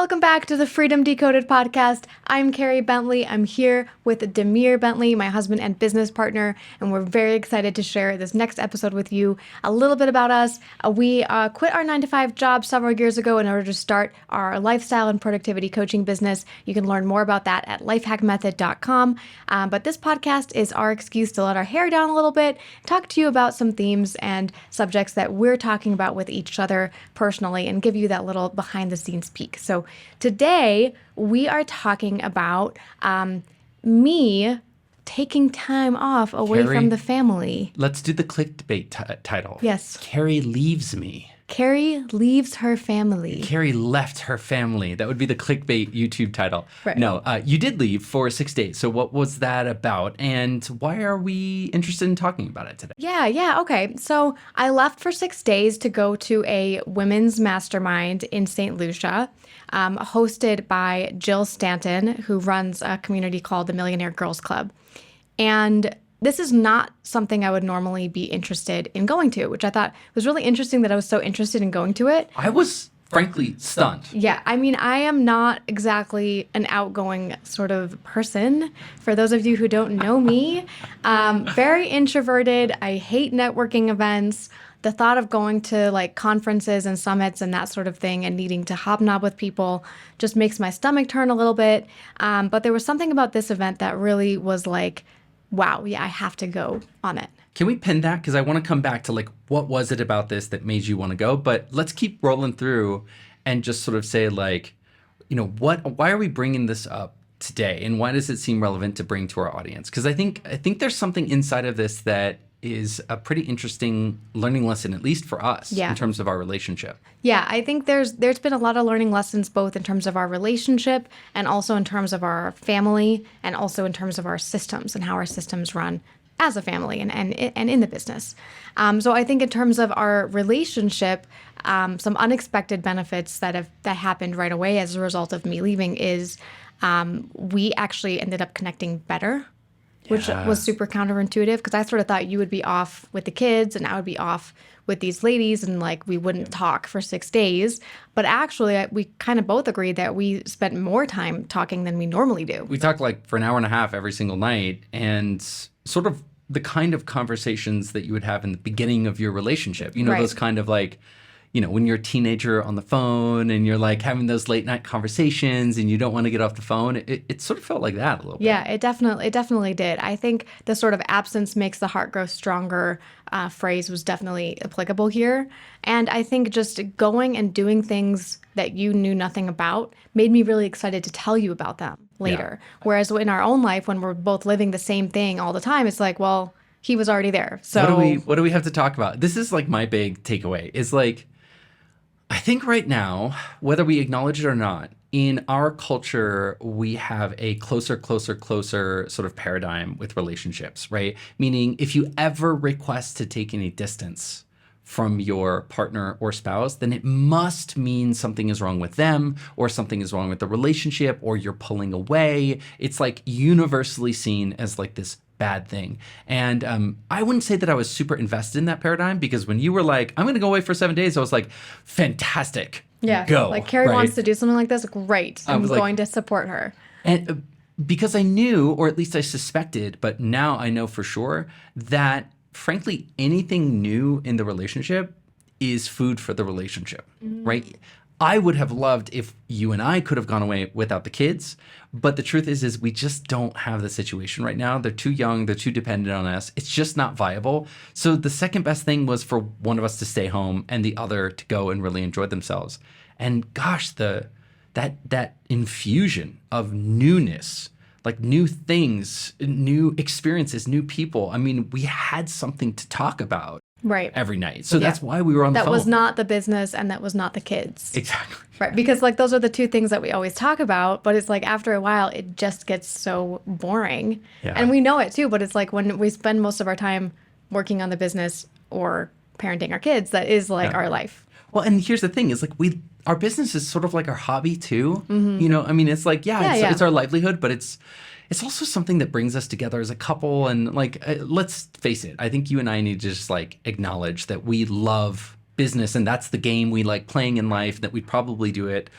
Welcome back to the Freedom Decoded podcast. I'm Carey Bentley. I'm here with Demir Bentley, my husband and business partner, and we're very excited to share this next episode with you. A little bit about us. We quit our 9-to-5 job several years ago in order to start our lifestyle and productivity coaching business. You can learn more about that at lifehackmethod.com. But this podcast is our excuse to let our hair down a little bit, talk to you about some themes and subjects that we're talking about with each other personally, and give you that little behind-the-scenes peek. So today we are talking about me taking time off away Carey, from the family. Let's do the clickbait title. Yes. Carey leaves me. Carey leaves her family. Carey left her family. That would be the clickbait YouTube title. Right. No, you did leave for 6 days. So what was that about? And why are we interested in talking about it today? Yeah. Okay. So I left for 6 days to go to a women's mastermind in St. Lucia, hosted by Jill Stanton, who runs a community called the Millionaire Girls Club. And this is not something I would normally be interested in going to, which I thought was really interesting that I was so interested in going to it. I was frankly stunned. Yeah, I mean, I am not exactly an outgoing sort of person. For those of you who don't know me, very introverted. I hate networking events. The thought of going to like conferences and summits and that sort of thing and needing to hobnob with people just makes my stomach turn a little bit. But there was something about this event that really was like, wow, yeah, I have to go on it. Can we pin that? Because I want to come back to like, what was it about this that made you want to go? But let's keep rolling through and just sort of say like, you know, why are we bringing this up today? And why does it seem relevant to bring to our audience? Because I think there's something inside of this that is a pretty interesting learning lesson, at least for us, in terms of our relationship. Yeah, I think there's been a lot of learning lessons, both in terms of our relationship and also in terms of our family and also in terms of our systems and how our systems run as a family and in the business. So I think in terms of our relationship, some unexpected benefits that happened right away as a result of me leaving is we actually ended up connecting better, which was super counterintuitive because I sort of thought you would be off with the kids and I would be off with these ladies and like we wouldn't talk for 6 days. But actually, we kind of both agreed that we spent more time talking than we normally do. We talked like for an hour and a half every single night, and sort of the kind of conversations that you would have in the beginning of your relationship. You know, those kind of like, you know, when you're a teenager on the phone and you're like having those late night conversations and you don't want to get off the phone. It sort of felt like that a little bit. Yeah, it definitely did. I think the sort of absence makes the heart grow stronger phrase was definitely applicable here. And I think just going and doing things that you knew nothing about made me really excited to tell you about them later. Yeah. Whereas in our own life, when we're both living the same thing all the time, it's like, well, he was already there. So what do we have to talk about? This is like my big takeaway is like, I think right now, whether we acknowledge it or not, in our culture, we have a closer sort of paradigm with relationships, right? Meaning if you ever request to take any distance from your partner or spouse, then it must mean something is wrong with them or something is wrong with the relationship or you're pulling away. It's like universally seen as like this bad thing. And I wouldn't say that I was super invested in that paradigm because when you were like, I'm going to go away for 7 days, I was like, fantastic. Yeah. Go. Like Carey wants to do something like this. Great. I'm going to support her. And because I knew, or at least I suspected, but now I know for sure that frankly, anything new in the relationship is food for the relationship, right? I would have loved if you and I could have gone away without the kids, but the truth is we just don't have the situation right now. They're too young, they're too dependent on us. It's just not viable. So the second best thing was for one of us to stay home and the other to go and really enjoy themselves. And gosh, that infusion of newness, like new things, new experiences, new people. I mean, we had something to talk about. Right. Every night. So that's why we were on the phone. That was not the business and that was not the kids. Exactly. Right. Because like those are the two things that we always talk about, but it's like after a while it just gets so boring. Yeah. And we know it too, but it's like when we spend most of our time working on the business or parenting our kids, that is like our life. Well, and here's the thing is like our business is sort of like our hobby too. Mm-hmm. You know, I mean, it's like, it's our livelihood, but it's also something that brings us together as a couple. And like, let's face it, I think you and I need to just like acknowledge that we love business and that's the game we like playing in life, that we'd probably do it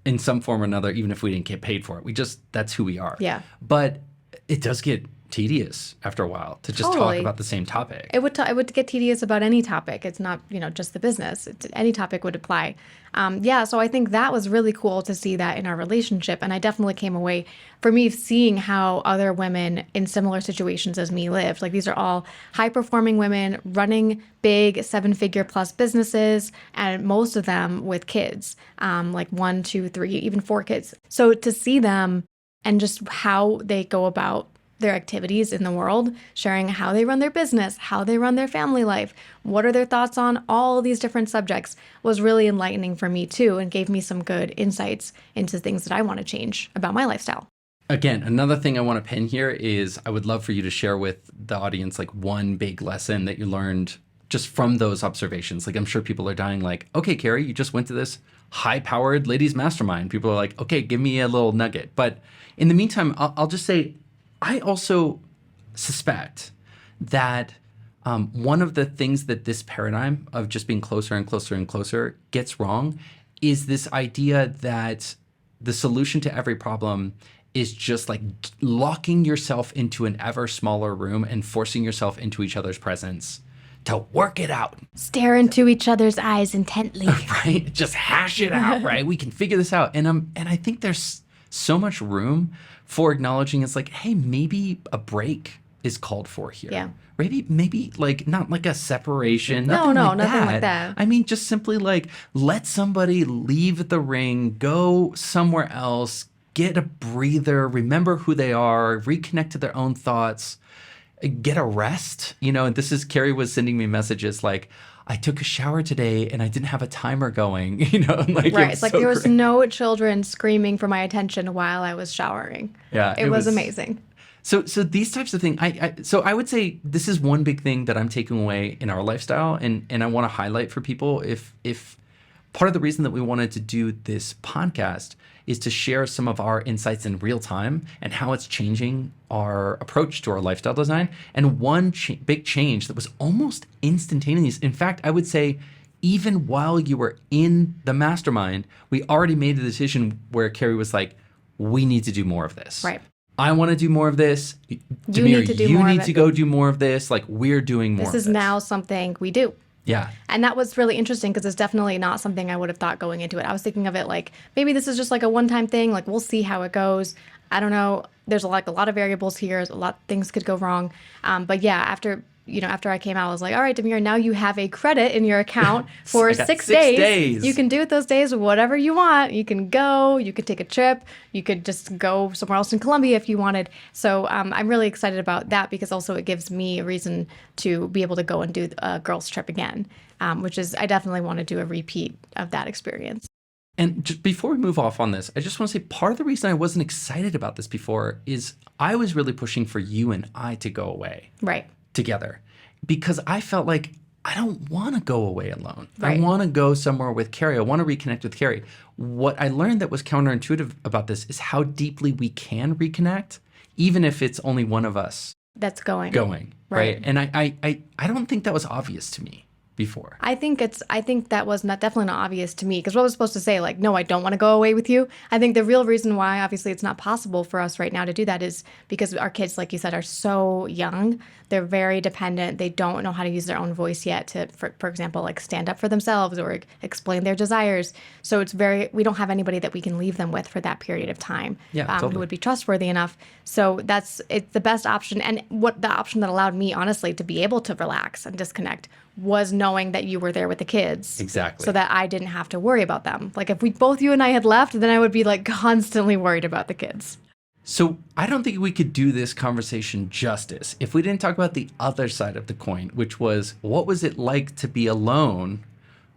in some form or another, even if we didn't get paid for it. That's who we are. Yeah. But it does get tedious after a while to just talk about the same topic. It would get tedious about any topic. It's not, just the business. Any topic would apply. So I think that was really cool to see that in our relationship. And I definitely came away, for me, seeing how other women in similar situations as me lived. Like, these are all high-performing women running big 7-figure plus businesses, and most of them with kids, like 1, 2, 3, even 4 kids. So to see them and just how they go about their activities in the world, sharing how they run their business, how they run their family life, what are their thoughts on all these different subjects, was really enlightening for me too, and gave me some good insights into things that I want to change about my lifestyle. Again, another thing I want to pin here is I would love for you to share with the audience like one big lesson that you learned just from those observations. Like, I'm sure people are dying like, okay, Carey, you just went to this high-powered ladies mastermind. People are like, okay, give me a little nugget. But in the meantime, I'll just say, I also suspect that one of the things that this paradigm of just being closer and closer and closer gets wrong is this idea that the solution to every problem is just like locking yourself into an ever smaller room and forcing yourself into each other's presence to work it out. Stare into each other's eyes intently. Right? Just hash it out, right? We can figure this out. And I think there's so much room for acknowledging it's like, hey, maybe a break is called for here. Yeah. Maybe like not like a separation. Nothing like that. I mean, just simply like let somebody leave the ring, go somewhere else, get a breather, remember who they are, reconnect to their own thoughts, get a rest. And this is Carey was sending me messages like, I took a shower today and I didn't have a timer going, like, right. It's like there was great. no children screaming for my attention while I was showering. Yeah. It was amazing. So these types of things, so I would say this is one big thing that I'm taking away in our lifestyle. And I want to highlight for people if part of the reason that we wanted to do this podcast is to share some of our insights in real time and how it's changing our approach to our lifestyle design. And one big change that was almost instantaneous. In fact, I would say even while you were in the mastermind, we already made the decision where Carey was like, we need to do more of this. Right. I want to do more of this. Demir, you need to go do more of this. Like, we're doing more of this. This is now something we do. Yeah. And that was really interesting because it's definitely not something I would have thought going into it. I was thinking of it like, maybe this is just like a one-time thing. Like, we'll see how it goes. I don't know. There's a lot of variables here. A lot of things could go wrong. But yeah, after I came out, I was like, all right, Demir, now you have a credit in your account for 6 days. You can do with those days whatever you want. You can go, you could take a trip, you could just go somewhere else in Colombia if you wanted. So I'm really excited about that because also it gives me a reason to be able to go and do a girls trip again, which is, I definitely want to do a repeat of that experience. And just before we move off on this, I just want to say part of the reason I wasn't excited about this before is I was really pushing for you and I to go away. Right. Together, because I felt like I don't want to go away alone. Right. I want to go somewhere with Carey. I want to reconnect with Carey. What I learned that was counterintuitive about this is how deeply we can reconnect, even if it's only one of us that's going. Right. And I don't think that was obvious to me before. I think that was definitely not obvious to me because what was supposed to say like, no, I don't want to go away with you. I think the real reason why obviously it's not possible for us right now to do that is because our kids, like you said, are so young. They're very dependent. They don't know how to use their own voice yet to, for example, like stand up for themselves or explain their desires. So we don't have anybody that we can leave them with for that period of time. Yeah, totally. Who would be trustworthy enough. So it's the best option. And what the option that allowed me, honestly, to be able to relax and disconnect was knowing that you were there with the kids. Exactly. So that I didn't have to worry about them. Like if both you and I had left, then I would be like constantly worried about the kids. So I don't think we could do this conversation justice if we didn't talk about the other side of the coin, which was what was it like to be alone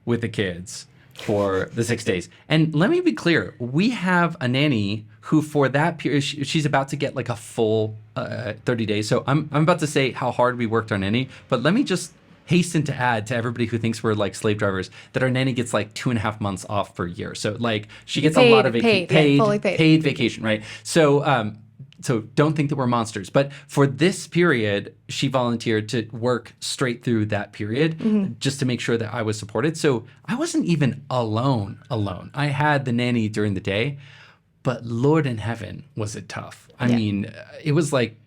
with the kids for the 6 days? And let me be clear, we have a nanny who for that period, she's about to get like a full 30 days. So I'm about to say how hard we worked our nanny, but let me just hasten to add to everybody who thinks we're like slave drivers that our nanny gets like 2.5 months off per year. So like she gets a lot of fully paid paid vacation, right? So So don't think that we're monsters. But for this period, she volunteered to work straight through that period just to make sure that I was supported. So I wasn't even alone. I had the nanny during the day, but Lord in heaven, was it tough. I mean, it was like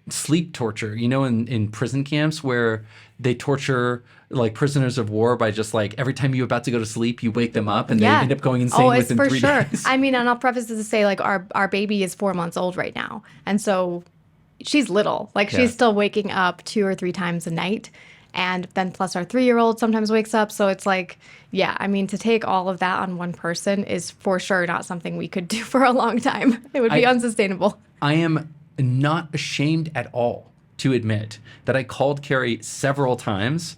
sleep torture, you know, in prison camps where they torture like prisoners of war by just like every time you're about to go to sleep, you wake them up and they end up going insane within 3 days. I mean, and I'll preface this to say like our baby is 4 months old right now. And so she's little, like she's still waking up 2 or 3 times a night. And then plus our 3-year-old sometimes wakes up. So it's like, yeah, I mean, to take all of that on one person is for sure not something we could do for a long time. It would be unsustainable. I am not ashamed at all to admit that I called Carey several times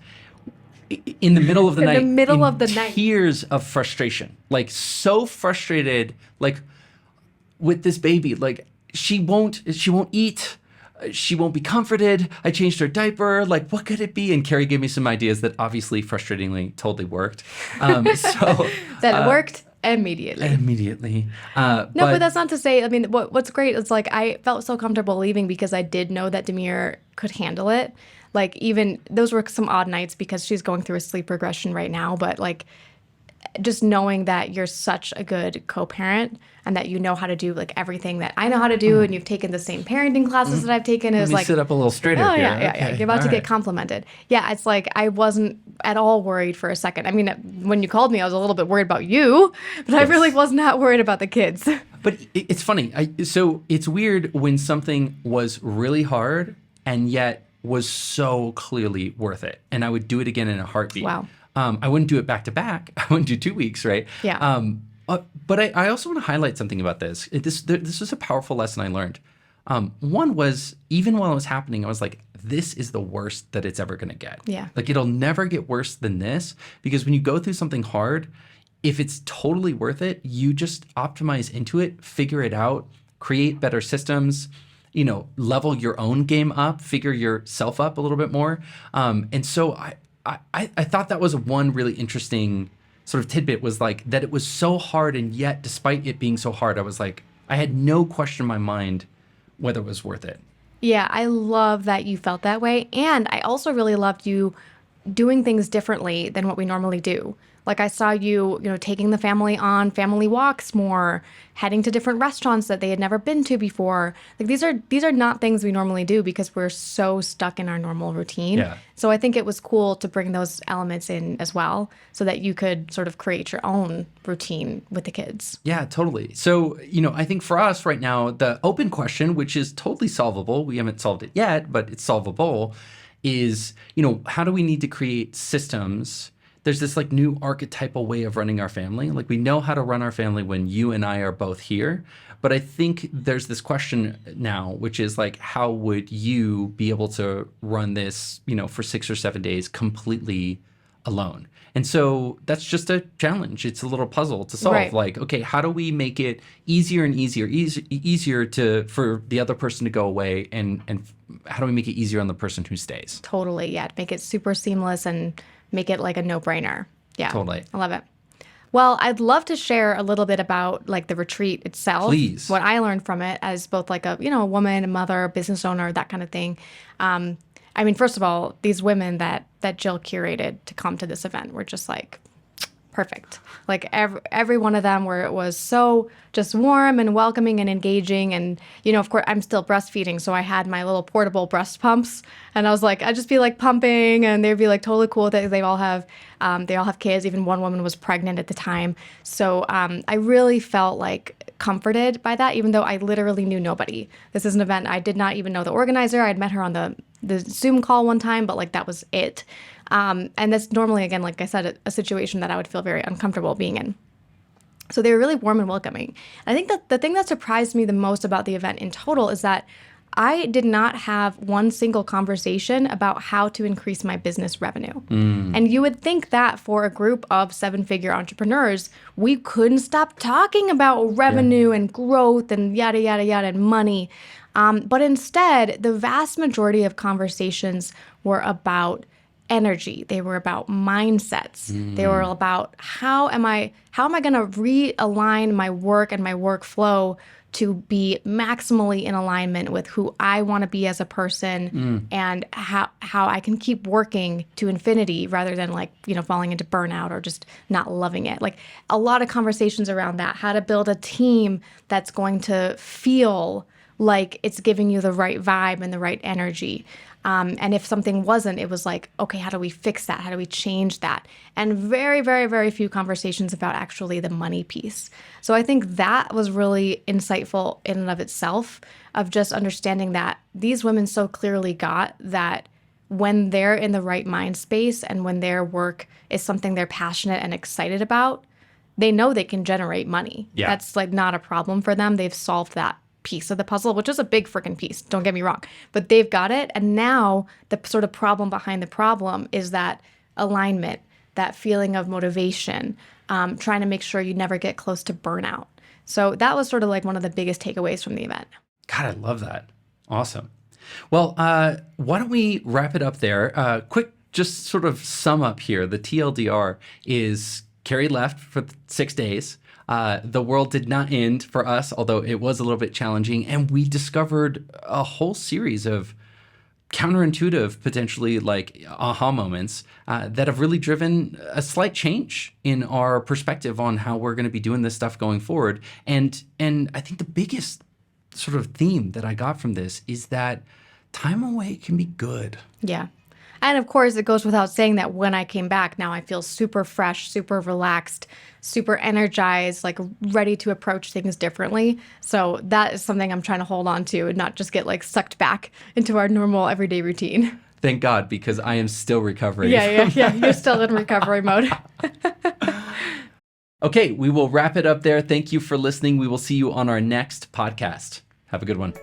in the middle of the night. In the middle of the night. Tears of frustration. Like so frustrated, like with this baby. Like she won't eat. She won't be comforted. I changed her diaper. Like, what could it be? And Carey gave me some ideas that obviously, frustratingly, totally worked. That worked immediately. But that's not to say, I mean, what's great is like I felt so comfortable leaving because I did know that Demir could handle it. Like even those were some odd nights because she's going through a sleep regression right now. But like just knowing that you're such a good co-parent and that you know how to do like everything that I know how to do and you've taken the same parenting classes that I've taken is like sit up a little straighter here. Yeah. You're about to get complimented. Yeah, it's like I wasn't at all worried for a second. I mean, when you called me, I was a little bit worried about you, but I really was not worried about the kids. But it's funny. So it's weird when something was really hard and yet was so clearly worth it. And I would do it again in a heartbeat. Wow. I wouldn't do it back to back. I wouldn't do 2 weeks, right? Yeah. But I also want to highlight something about this. This was a powerful lesson I learned. One was, even while it was happening, I was like, this is the worst that it's ever going to get. Yeah. Like, it'll never get worse than this. Because when you go through something hard, if it's totally worth it, you just optimize into it, figure it out, create better systems, you know, level your own game up, figure yourself up a little bit more. And so I thought that was one really interesting sort of tidbit, was like that it was so hard, and yet despite it being so hard, I was like, I had no question in my mind whether it was worth it. Yeah, I love that you felt that way. And I also really loved you doing things differently than what we normally do. Like I saw you, taking the family on family walks more, heading to different restaurants that they had never been to before. Like these are not things we normally do because we're so stuck in our normal routine. Yeah. So I think it was cool to bring those elements in as well so that you could sort of create your own routine with the kids. Yeah, totally. So, I think for us right now, the open question, which is totally solvable, we haven't solved it yet, but it's solvable, is, how do we need to create systems? There's this like new archetypal way of running our family. Like we know how to run our family when you and I are both here. But I think there's this question now, which is like, how would you be able to run this, for 6 or 7 days completely alone? And so that's just a challenge. It's a little puzzle to solve. Right. Like, okay, how do we make it easier and easier for the other person to go away, and how do we make it easier on the person who stays? Totally, yeah. Make it super seamless and make it like a no-brainer. Yeah. Totally. I love it. Well, I'd love to share a little bit about like the retreat itself. Please. What I learned from it as both like a, a woman, a mother, business owner, that kind of thing. I mean, first of all, these women that Jill curated to come to this event were just like perfect. Like every one of them was so just warm and welcoming and engaging. And, of course, I'm still breastfeeding. So I had my little portable breast pumps. And I was like, I'd just be like pumping and they'd be like totally cool that they all have kids. Even one woman was pregnant at the time. So I really felt like comforted by that, even though I literally knew nobody. This is an event. I did not even know the organizer. I'd met her on the Zoom call one time, but like that was it. And that's normally, again, like I said, a situation that I would feel very uncomfortable being in. So they were really warm and welcoming. And I think that the thing that surprised me the most about the event in total is that I did not have one single conversation about how to increase my business revenue. And you would think that for a group of 7-figure entrepreneurs, we couldn't stop talking about revenue and growth and yada, yada, yada, and money. But instead, the vast majority of conversations were about energy. They were about mindsets. They were about how am I going to realign my work and my workflow to be maximally in alignment with who I want to be as a person and how I can keep working to infinity rather than falling into burnout or just not loving it. Like a lot of conversations around that, how to build a team that's going to feel like it's giving you the right vibe and the right energy. And if something wasn't, it was like, okay, how do we fix that? How do we change that? And very, very, very few conversations about actually the money piece. So I think that was really insightful in and of itself, of just understanding that these women so clearly got that when they're in the right mind space and when their work is something they're passionate and excited about, they know they can generate money. Yeah. That's like not a problem for them. They've solved that piece of the puzzle, which is a big freaking piece, don't get me wrong, but they've got it. And now the sort of problem behind the problem is that alignment, that feeling of motivation, trying to make sure you never get close to burnout. So that was sort of like one of the biggest takeaways from the event. God, I love that. Awesome. Well, why don't we wrap it up there? Quick, just sort of sum up here. The TLDR is Carey left for 6 days. The world did not end for us, although it was a little bit challenging. And we discovered a whole series of counterintuitive, potentially like aha moments that have really driven a slight change in our perspective on how we're going to be doing this stuff going forward. And I think the biggest sort of theme that I got from this is that time away can be good. Yeah. And of course, it goes without saying that when I came back, now I feel super fresh, super relaxed, super energized, like ready to approach things differently. So that is something I'm trying to hold on to and not just get like sucked back into our normal everyday routine. Thank God, because I am still recovering. Yeah. You're still in recovery mode. Okay, we will wrap it up there. Thank you for listening. We will see you on our next podcast. Have a good one.